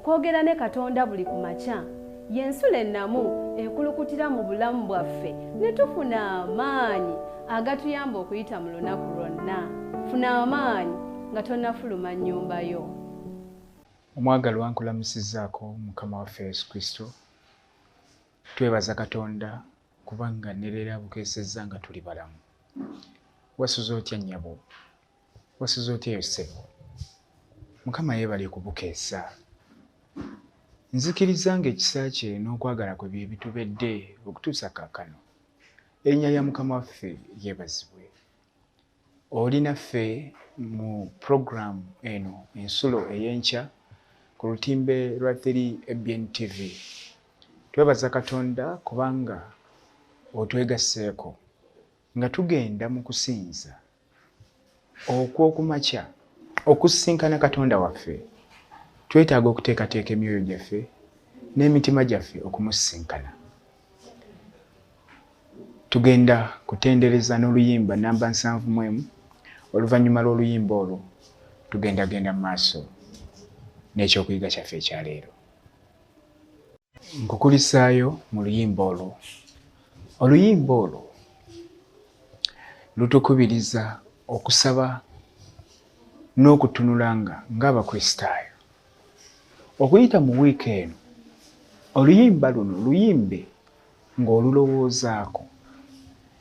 kwogera ne Katonda buli ku makya y'ensula ennamu ekulukutira mu bulamu bwaffe ne tufuna amaanyi agatuyamba okuyita mu lunaku lwonna. Funa amaanyi nga tonnafuluma nnyumba yo. Omwagalwa nkulamusizaako Mukama waffe Yesu Kristo. Twebaza Katonda kubanga nerera bukeesezza nga tuli balamu. Wasuza otya nnyabo? Wasuza otya Yosebo? Mukama yeebale kubukeesa. Nzikiriza ng'ekisa kye n'okwagala kwe bye bitubedde okutuusa kaakano. Erinnya lya Mukama waffe yeebazibwe. Oli naffe mu program eno ensulo ey'enkya ku lutimbe lwa 3ABN TV. Twebaza Katonda kubanga otwegasseeko nga tugenda mu kusinza okw'okumakya okusisinkana Katonda waffe. Twetaaga okuteekateeka emyoyo gyaffe n'emitima gyaffe okumusisinkana. Tugenda kutendereza n'oluyimba namba 71. Oluvannyuma lw'oluyimba olwo tugendagenda mu maaso n'ekyokuyiga kyaffe ekyaleero. Nkukulisaayo mu luyimba olwo. Oluyimba olwo lutukubiriza okusaba n'okutunulanga ng'Abakristaayo. Okuyita mu wiiki eno, oluyimba luno luyimbe ng'olulowoozaako.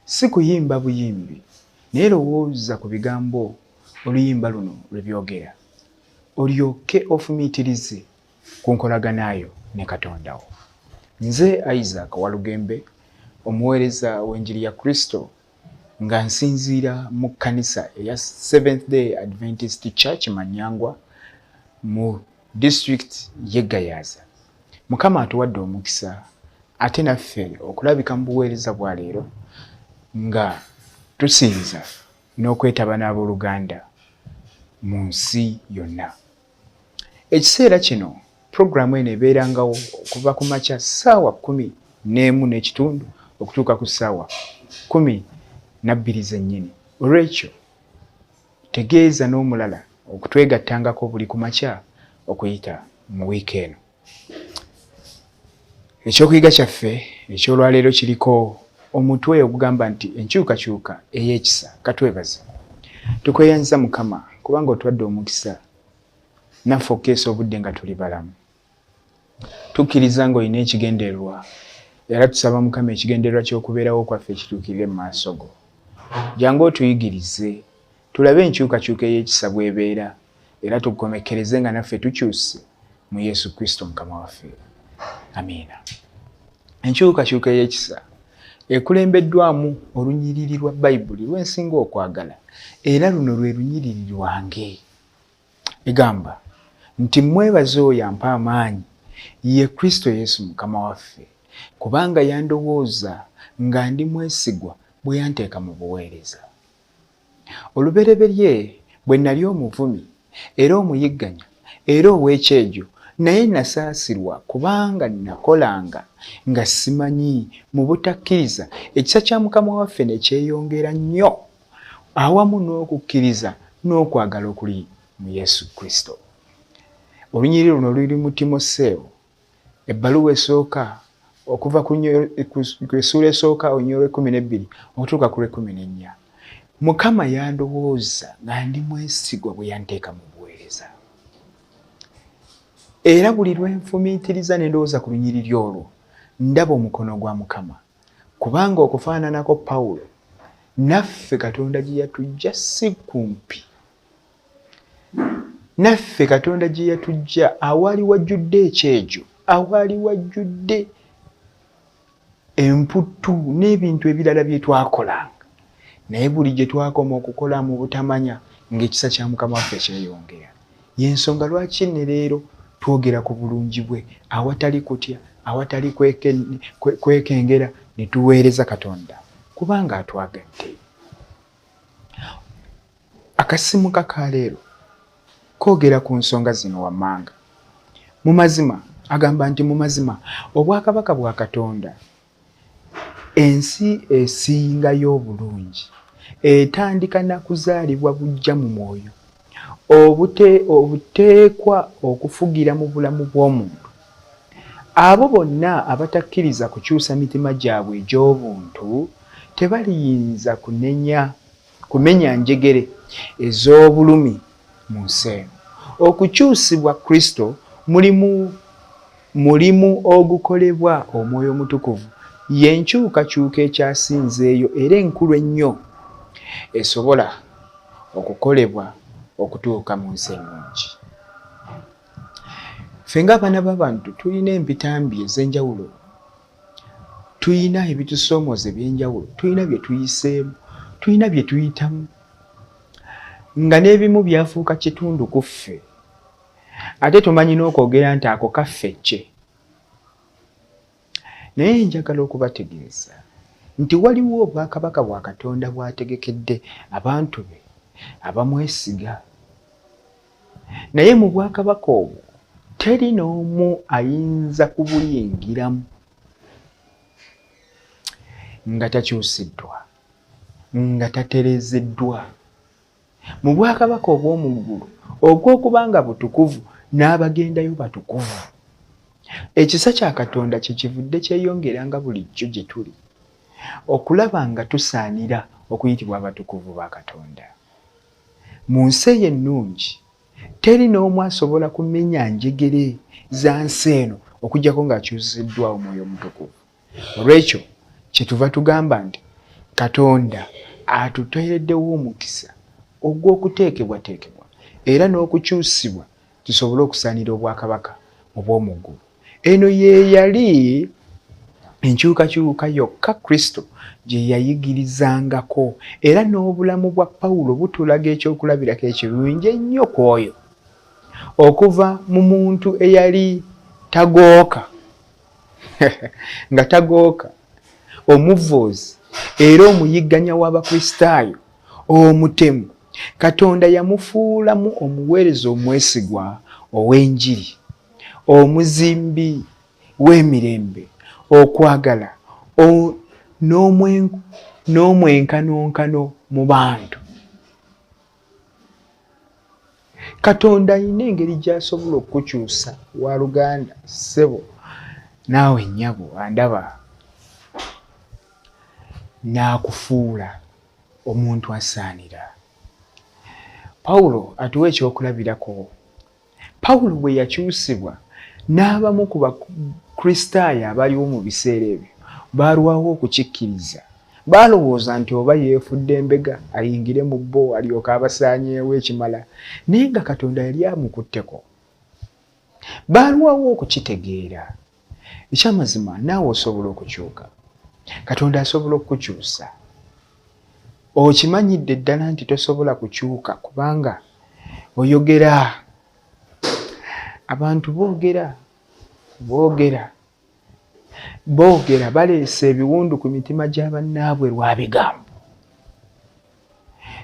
Si kuyimba buyimbi, naye lowooza ku bigambo oluyimba luno lwe byogera. Olyoke ofumiitirize ku nkolaganayo ne Katonda wo. Nze Isaac Walugembe, omuweereza w'enjiri ya Kristo, nga nsinziira mu kkanisa eya Seventh Day Adventist Church Manyangwa mu district y'e Gayaza. Mukama atuwadde omukisa ate naffe okulabika mu buweereza bwa leero nga tusinza n'okwetaba n'abooluganda mu nsi yonna. Ekiseera kino programu eno ebeerangawo okuva ku makya ssaawa 11:30 okutuuka ku ssaawa 12 zennyini. Olw'ekyo tegeeza n'omulala okutwegattangako buli ku makya okuyita mu wiiki eno. Ekyokuyiga kyaffe ekyolwaleero kiriko omutwe ogugamba nti enkyukakyuka ey'ekisa. Katwebaze. Tukweyanza Mukama kubanga otwadde omukisa naffe okukeesa obudde nga tuli balamu. Tukkiriza ng'olina ekigendererwa era tusaba Mukama ekigendererwa ky'okubeerawo kwaffe kituukirire mu maaso go. Jangu otuyigirize tulabe enkyukakyuka ey'ekisa bw'ebeera era tukomekkereze nga naffe tukyuse mu Yesu Kristo Mukama waffe. Amiina. Enkyukakyuka ey'ekisa ekulembeddwamu olunyiriri lwa Bayibuli lwensinga okwagala era luno lwe lunyiriri lwange. Egamba nti mwebaze oyo ampa amaanyi ye Kristo Yesu Mukama waffe kubanga yandowooza nga ndi mwesigwa bwe yanteeka mu buweereza. Olubereberye bwe nali omuvumi era omuyigganya era ow'ekyejo naye nasaasirwa kubanga nakolanga nga simanyi mu butakkiriza ekisa kya Mukama waffe ne kyeyongera nnyo awamu n'okukkiriza n'okwagala okuli mu Yesu Kristo. Olunyiriri luno luli mu Timoseewo ebbaluwa esooka okuva ku essuula esooka olunyiriri lw'12 okutuuka ku lw'14. Mukama yandowooza nga ndi mwesigwa bwe yanteeka mu buweereza. Era buli lwe nfumiitiriza ne ndowooza ku lunyiriri olwo ndaba omukono gwa Mukama kubanga okufaananako Pawulo naffe Katonda gye yatujja si kumpi. Naffe Katonda gye yatujja awali wajjudde ekyejo, awali wajjudde emputtu n'ebintu ebirala bye twakolanga. Naye buli gye twakoma okukola mu butamanya ng'ekisa kya Mukama waffe kyeyongera. Y'ensonga lwaki ne leero twogera ku bulungi bwe awatali kutya, awatali kwekengera ne tuweereza Katonda kubanga atwagadde. Akasimu kaleero koogera ku nsonga zino wammanga. Mu mazima agamba nti mu mazima obwakabaka bwa Katonda ensi esingayo obulungi etandika na kuzaalibwa bujja mu mwoyo obuteekwa okufugira mu bulamu bw'omuntu. Abo bonna abatakkiriza kukyusa mitima gyabwe egy'obuntu tebaliyinza kumenya njegere ez'obulumi mu nsi eno. Okukyusibwa Kristo mulimu ogukolebwa Omwoyo Omutukuvu, y'enkyukakyuka ekyasinzeeyo era enkulu ennyo esobola okukolebwa okutuuka mu nsi ennungi. Ffe ng'abaana b'abantu tulina empitambi ez'enjawulo, tulina ebitusoomooza eby'enjawulo, tulina bye tuyiseemu, tulina bye tuyitamu, nga n'ebimu byafuuka kitundu ku ffe, ate tumanyi n'okwogera nti ako kaffe kye. Naye njagala okubategeeza nti waliwo obwakabaka bwa Katonda bw'ategekedde abantu be abamwesiga. Naye mu bwakabaka obwo teri n'omu ayinza kubuyingiramu nga takyusiddwa, nga tatereezeddwa. Mu bwakabaka obw'omu ggulu obw'okuba nga butukuvu n'abagendayo batukuvu, ekisa kya Katonda kyekivudde kyeyongeranga bulijjo gye tuli okulaba nga tusaanira okuyitibwa abatukuvu ba Katonda. Mu nsi eyo ennungi teri n'omu asobola kumenya njegere za nsi eno okuggyako ng'akyusiddwa Omwoyo Omutukuvu. Olw'ekyo kyetuva tugamba nti Katonda atuteereddewo omukisa ogw'okuteekebwateekebwa era n'okukyusibwa tusobole okusaanira obwakabaka obw'omu ggulu. Eno ye yali enkyukakyuka yokka Kristo gye yayigirizangako, era n'obulamu bwa Pawulo butulaga ekyokulabirako ekirungi ennyo ku oyo. Okuva mu muntu eyali tagooka nga tagooka, omuvvoozi era omuyigganya w'Abakristaayo, omutemu, Katonda yamufuulamu omuweereza omwesigwa ow'enjiri, omuzimbi w'emirembe, okwagala n'omwenkanonkano mu bantu. Katonda alina engeri gy'asobola okukukyusa wa Luganda, ssebo, naawe nnyabo andaba, n'akufuula omuntu asaanira. Pawulo atuwa ekyokulabirako. Pawulo bwe yakyusibwa, n'abamu ku Bakristaayo abaliwo mu biseera ebyo baalwawo okukikkiriza. Baalowooza nti oba yeefudde embega ayingire mu bo alyoka abasaanyeewo ekimala, naye nga Katonda yali amukutteko. Baalwawo okukitegeera. Ekyamazima naawe osobola okukyuka. Katonda asobola okukukyusa. Okimanyidde ddala nti tosobola kukyuka kubanga oyogera. Abantu boogera baleese ebiwundu ku mitima gya bannaabwe lwa bigambo.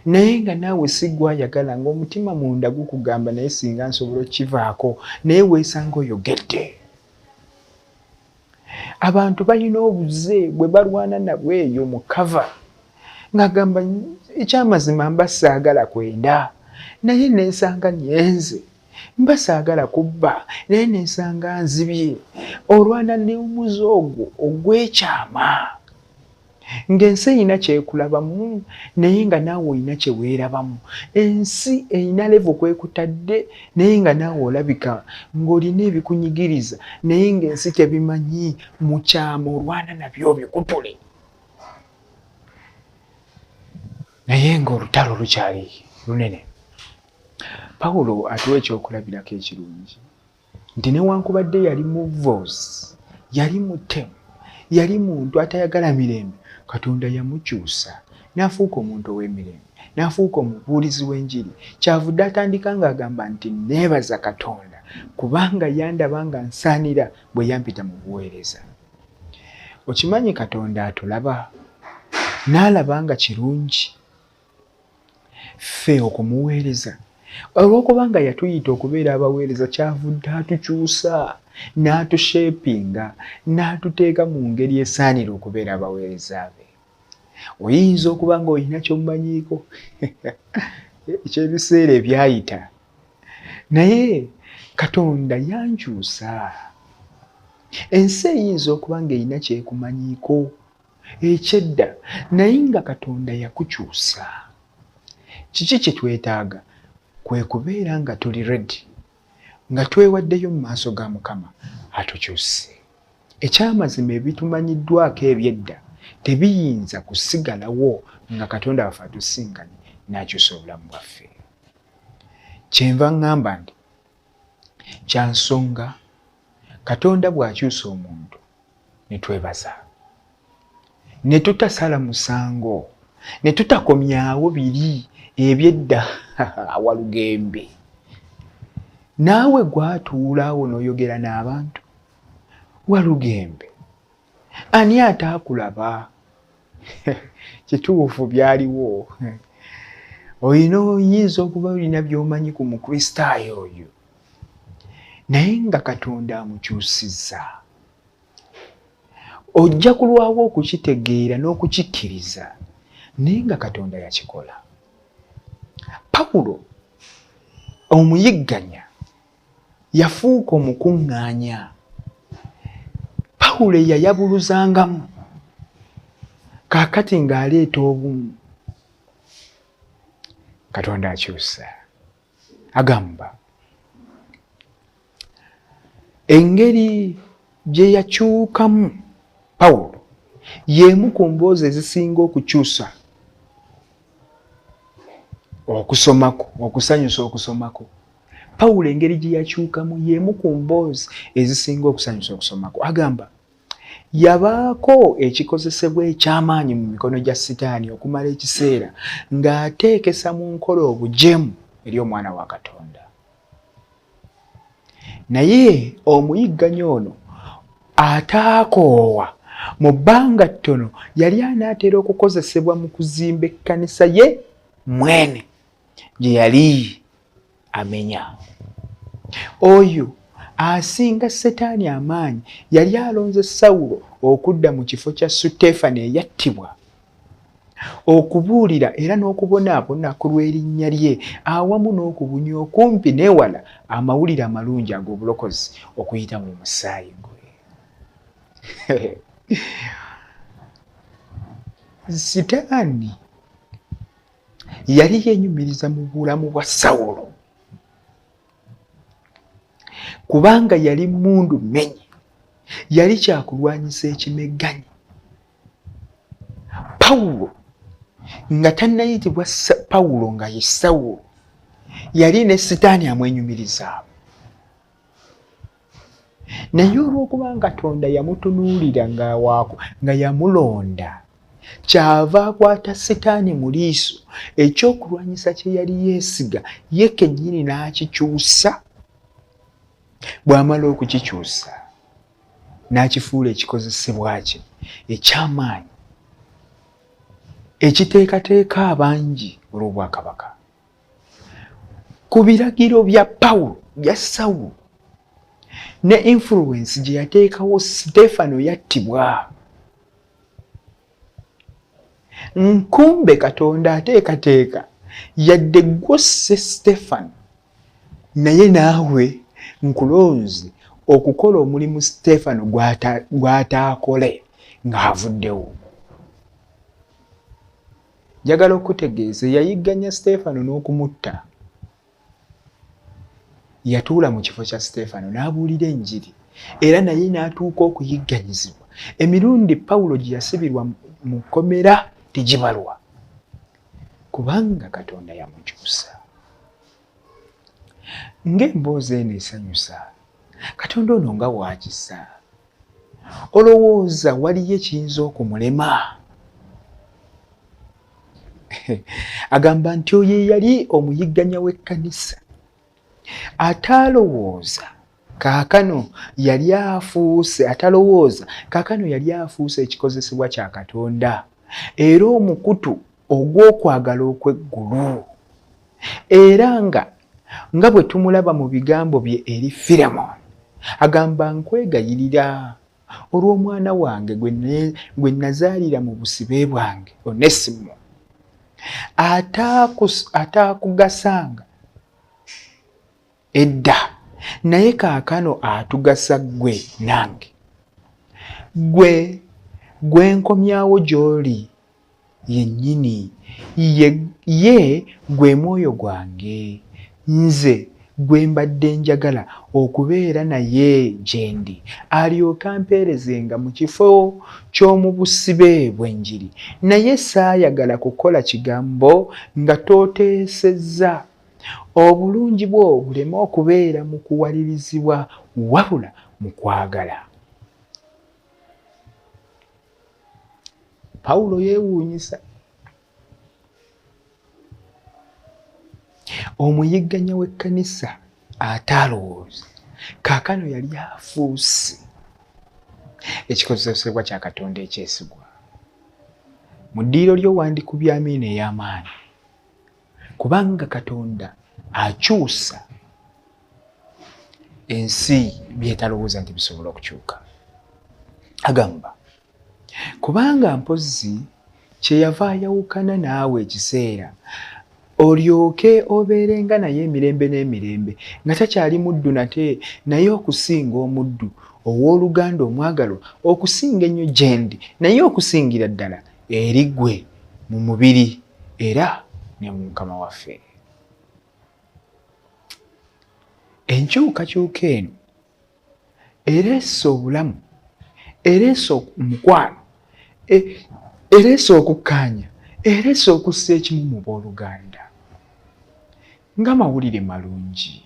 Naye nga naawe si gwayagala, ng'omutima munda gukugamba naye singa nsobola okkivaako, naye weesanga oyogedde. Abantu balina obuze bwe balwana nabwe eyo mu kava, ng'agamba ekyamazima mba saagala kwenda naye neesanga nyenze, mba saagala kubba naye neesanga nzibye. Olwana n'omuze ogwo ogw'ekyama, ng'ensi erina kyekulabamu naye nga naawe olina kyeweerabamu. Ensi erina levo kwekutadde naye nga naawe olabika ng'olina ebikunyigiriza naye ng'ensi tebimanyi. Mu kyama olwana nabyo bikutule, naye ng'olutalo lukyali lunene. Pawulo atuwa ekyokulabirako ekirungi nti newankubadde yali muvvoozi, yali mutemu, yali muntu atayagala mirembe, Katonda yamukyusa n'afuuka omuntu ow'emirembe, n'afuuka omubuulizi w'enjiri. Kyavudde atandika ng'agamba nti neebaza Katonda kubanga yandaba nga nsaanira bwe yampita mu buweereza. Okimanyi Katonda atulaba n'alaba nga kirungi ffe okumuweereza. Olw'okubanga yatuyita okubeera abaweereza, kyavudde atukyusa n'atushepinga n'atuteeka mu ngeri esaanira okubeera abaweereza be. Oyinza okuba ng'olina ky'omumanyiiko ekyebiseera ebyayita naye Katonda yankyusa. Ensi eyinza okuba ng'erina kyekumanyiiko ekyedda, naye nga Katonda yakukyusa. Kiki kye twetaaga? Kwe kubeera nga tuli ready, nga twewaddeyo mu maaso ga Mukama atukyuse. Ekyamazima ebitumanyiddwako ebyedda tebiyinza kusigalawo nga Katonda waffe atusinkanye n'akyusa obulamu bwaffe. Kyenva ŋŋamba nti kya nsonga Katonda bw'akyusa omuntu ne twebaza, ne tutasala musango, ne tutakomyawo biri ebyedda Walugembe. Naawe gwatuulaawo n'oyogera n'abantu, Walugembe ani ataakulaba? Kituufu byaliwo. Oyinza okuba olina by'omanyi ku Mukristaayo oyo, naye nga Katonda amukyusizza. Ojja kulwawo okukitegeera n'okukikkiriza, naye nga Katonda yakikola. Pawulo omuyigganya yafuuka omukuŋŋaanya. Pawulo yayabuluzangamu, kaakati ng'aleeta obumu. Katonda akyusa. Agamba engeri gye yakyukamu Pawulo y'emu ku mboozi ezisinga okukyusa okusomako, okusanyusa okusomako. Pawulo engeri gye yakyukamu y'emu ku mboozi ezisinga okusanyusa okusomako. Agamba yabaako ekikozesebwa eky'amaanyi mu mikono gya Sitaani okumala ekiseera ng'ateekesa mu nkola obujeemu eri Omwana wa Katonda. Naye omuyigganya ono ataakoowa, mu bbanga ttono yali anaatera okukozesebwa mu kuzimba ekkanisa ye mwene gye yali amenya. Oyo asinga Setaani amaanyi yali alonze Sawulo okudda mu kifo kya Suteefano eyattibwa, okubuulira era n'okubonaabona ku lw'erinnya lye, awamu n'okubunya okumpi n'ewala amawulire amalungi ag'obulokozi okuyita mu musaayi gwe. Sitaani yali yenyumiriza mu bulamu bwa Sawulo kubanga yali mundu mmenye, yali kyakulwanyisa ekimegganyi. Pawulo nga tannayitibwa Pawulo nga ye Sawulo, yali ne Sitaani amwenyumiriza. Naye olw'okuba Katonda yamutunuulira nga yamulonda, kyava akwata Sitaani mu liiso, ekyokulwanyisa kye yali yeesiga ye kennyini n'akikyusa. Bw'amala okukikyusa n'akifuula ekikozesebwa kye eky'amaanyi ekiteekateeka abangi olw'obwakabaka. Ku biragiro bya Pawulo, bya Sawulo, ne influence gye yateekawo Suteefano yattibwa, nkumbe Katonda ateekateeka yadde gwosse Suteefano, naye naawe nkulonze okukola omulimu Suteefano gw'ataakole ng'avuddewo. Njagala okutegeeza yayigganya Suteefano n'okumutta. Yatuula mu kifo kya Suteefano n'abuulira enjiri, era naye n'atuuka okuyigganyizibwa. Emirundi Pawulo gye yasibirwa mu kkomera tegibalwa, kubanga Katonda yamukyusa. Ng'emboozi eno esanyusa, Katonda ono nga waakisa. Olowooza waliyo ekiyinza okumulema? Agamba nti oyo yali omuyigganya w'ekkanisa atalowooza kaakano yali afuuse ekikozesebwa kya Katonda era omukutu ogw'okwagala okw'eggulu, era nga bwe tumulaba mu bigambo bye eri Filemoni, agamba nkwegayirira olw'omwana wange gwe nazaalira mu busibe bwange Onesimo, ataakugasanga edda naye kaakano atugasa gwe nange. Gwe nkomyawo gy'oli yennyini, ye gwe mwoyo gwange, nze gwe mbadde njagala okubeera naye gye ndi, alyoke ampeerezenga mu kifo ky'omu busibe bw'enjiri. Naye saayagala kukola kigambo nga tooteesezza, obulungi bwo buleme okubeera mu kuwalirizibwa wabula mu kwagala. Pawulo yeewuunyisa. Omuyigganya w'ekkanisa ataalowooza kaakano yali afuuse ekikozesebwa kya Katonda ekyesigwa. Mu ddiiro lyo wandikubya amiina ey'amaanyi, kubanga Katonda akyusa ensi byetalowooza nti bisobola okukyuka. Agamba kubanga mpozi kyeyava ayawukana naawe ekiseera olyoke obeerenga naye emirembe n'emirembe, nga takyali muddu nate naye okusinga omuddu, owooluganda omwagalwa, okusinga ennyo gye ndi, naye okusingira ddala eri ggwe mu mubiri era ne mu Mukama waffe. Enkyukakyuka eno ereese obulamu, ereese omukwano, ereese okukkaanya, ereese okussa ekimu mu booluganda. Nga mawulire malungi.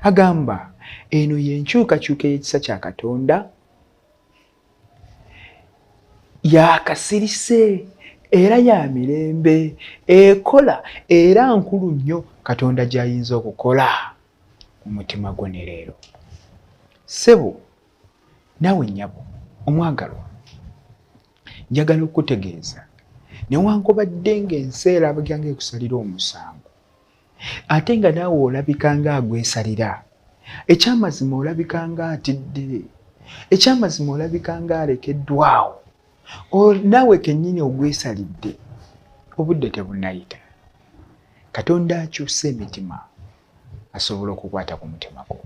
Agamba eno y'enkyukakyuka ey'ekisa kya Katonda, yakasirise era ya mirembe, ekola era nkulu nnyo Katonda gy'ayinza okukola mu mutima gwo ne leero. Ssebo nawe nnyabo omwagalwa, njagala okutegeeza newankubadde ng'ensi erabaga ng'ekusalira omusango, ate nga naawe olabika ng'agwesalira, ekyamazima olabika ng'atidde, ekyamazima olabika ng'alekeddwawo, naawe kennyini ogwesalidde, obudde tebunayita. Katonda akyusa emitima, asobola okukwata ku mutima gwo.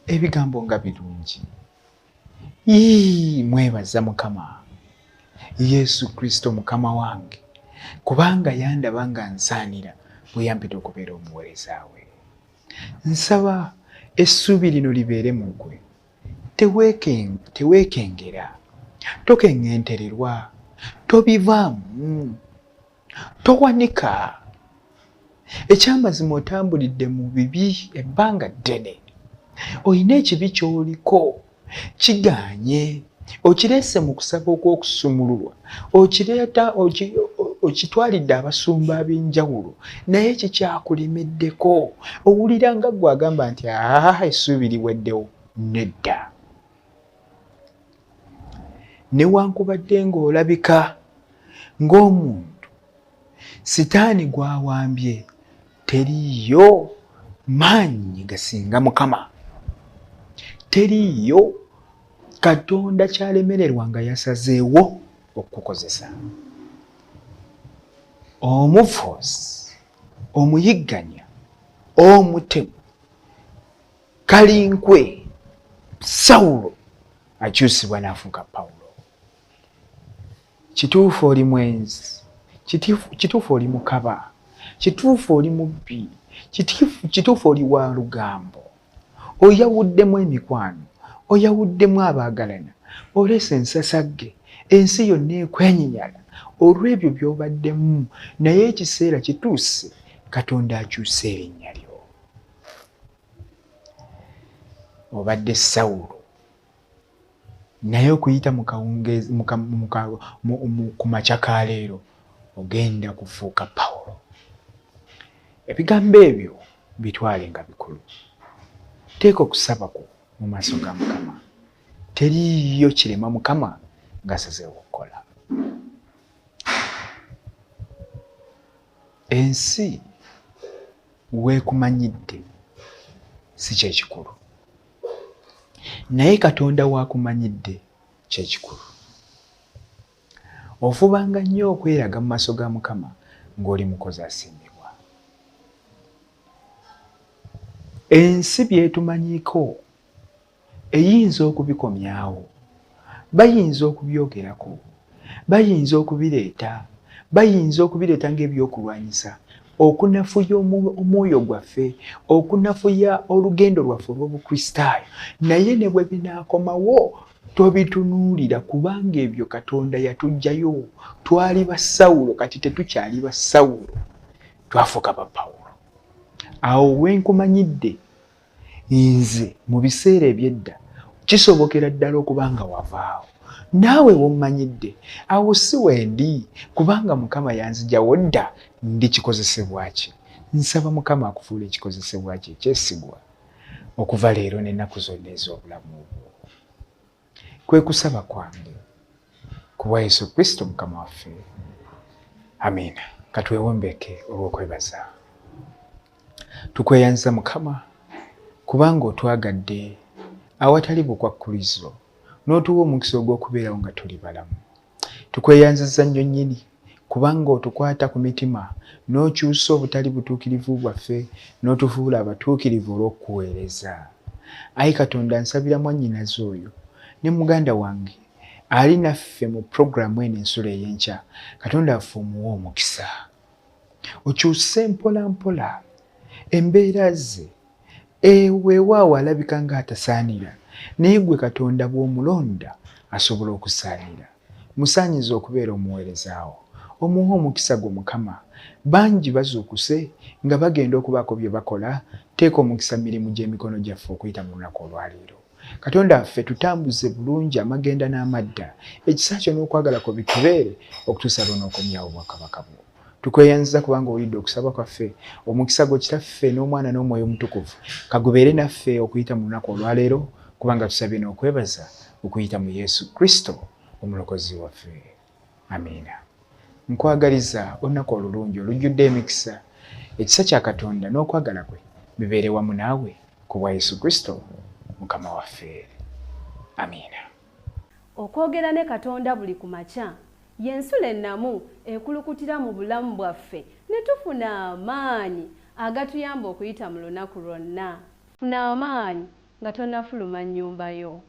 Ebigambo nga birungi. Mwebaza Mukama Yesu Kristo Mukama wange, kubanga yandaba nga nsaanira bwe yampita okubeera omuweereza we. Nsaba essuubi lino libeere mu ggwe. Teweekengera, tokeŋŋentererwa, tobivaamu, towanika. Ekyamazima otambulidde mu bibi ebbanga ddene, olina ekibi ky'oliko kigaanye, okireese mu kusaba okw'okusumululwa, okitwalidde abasumba ab'enjawulo, naye kikyakulemeddeko. Owulira nga ggwe agamba nti essuubi liweddewo. Nedda. Newankubadde ng'olabika ng'omuntu sitaani gw'awambye, teriiyo maanyi gasinga Mukama. Teriiyo Katonda kyalemererwa nga yasazeewo okukozesa. Omufuuzi, omuyigganya, omutemu, kalinkwe, Sawulo akyusibwa n'afuuka Pawulo. Kituufu oli mwenzi, kituufu oli mukaba, kituufu oli mubbi, kituufu oli wa lugambo, oyawuddemu emikwano, oyawuddemu abaagalana, oleese ensasagge, ensi yonna ekwenyinyala olw'ebyo by'obaddemu, naye ekiseera kituuse Katonda akyusa erinnya lyo. Obadde Sawulo, naye okuyita ku makya ka leero ogenda kufuuka Pawulo. Ebigambo ebyo bitwale nga bikulu. Teeka okusaba kwo mu maaso ga Mukama. Teriiyo kirema Mukama ng'asazeewo okukola. Ensi weekumanyidde si kyekikulu, naye Katonda waakumanyidde kyekikulu. Ofubanga nnyo okweraga mu maaso ga Mukama ng'oli mukozi asiimibwa. ensi byetumanyiiko eyinza okubikomyawo, bayinza okubyogerako, bayinza okubireeta, bayinza okubireeta ng'ebyokulwanyisa okunafuya omwoyo gwaffe, okunafuya olugendo lwaffe olw'obukristaayo. Naye ne bwe binaakomawo tobitunuulira, kubanga ebyo Katonda yatuggyayo. Twali ba Sawulo, kati tetukyali ba Sawulo, twafuuka ba Pawulo. Awo wenkumanyidde nze mu biseera ebyedda kisobokera ddala okubanga wavaawo, naawe wommanyidde awo si wendi, kubanga Mukama yanzigyawo dda. Ndi kikozesebwa ki? Nsaba Mukama akufuula ekikozesebwa ki ekyesigwa okuva leero n'ennaku zonna ez'obulamu bwo. Kwe kusaba kwange ku bwa Yesu Kristo Mukama waffe. Amiina. Katwewombeke olw'okwebaza. Tukweyanza Mukama kubanga otwagadde awatali bukwakkulizo n'otuwa omukisa ogw'okubeerawo nga tuli balamu. Tukweyanziza nnyo nnyini kubanga otukwata ku mitima n'okyusa obutali butuukirivu bwaffe n'otufuula abatuukirivu olw'okuweereza. Ayi Katonda, nsabira mwannyinaze oyo ne muganda wange ali naffe mu puroguramu eno ensulo ey'enkya. Katonda waffe omuwe omukisa, okyuse mpola mpola embeera ze. Weewaawo alabika ng'atasaanira, naye gwe Katonda bw'omulonda asobola okusaanira. Musaanyiza okubeera omuweerezaawo, omuwe omukisa gwo Mukama. Bangi bazuukuse nga bagenda okubaako bye bakola. Teeka omukisa mirimu gy'emikono gyaffe okuyita mu lunaku olwaleero. Katonda waffe tutambuze bulungi amagenda n'amadda, ekisa kyo n'okwagala kwo bitubeere okutuusa lw'onookomyawo obwakabaka bwo. Tukweyanziza kubanga owulidde okusaba kwaffe. Omukisa gwo Kitaffe n'Omwana n'Omwoyo Omutukuvu kagubeere naffe okuyita mu lunaku olwaleero, kubanga tusabye n'okwebaza okuyita mu Yesu Kristo omulokozi waffe. Amiina. Nkwagaliza olunaku olulungi olujjudde emikisa. Ekisa kya Katonda n'okwagala kwe bibeere wamu naawe ku bwa Yesu Kristo Mukama waffe. Amiina. Okwogera ne Katonda buli ku makya y'ensula ennamu ekulukutira mu bulamu bwaffe ne tufuna amaanyi agatuyamba okuyita mu lunaku lwonna. Funa amaanyi nga tonnafuluma nnyumba yo.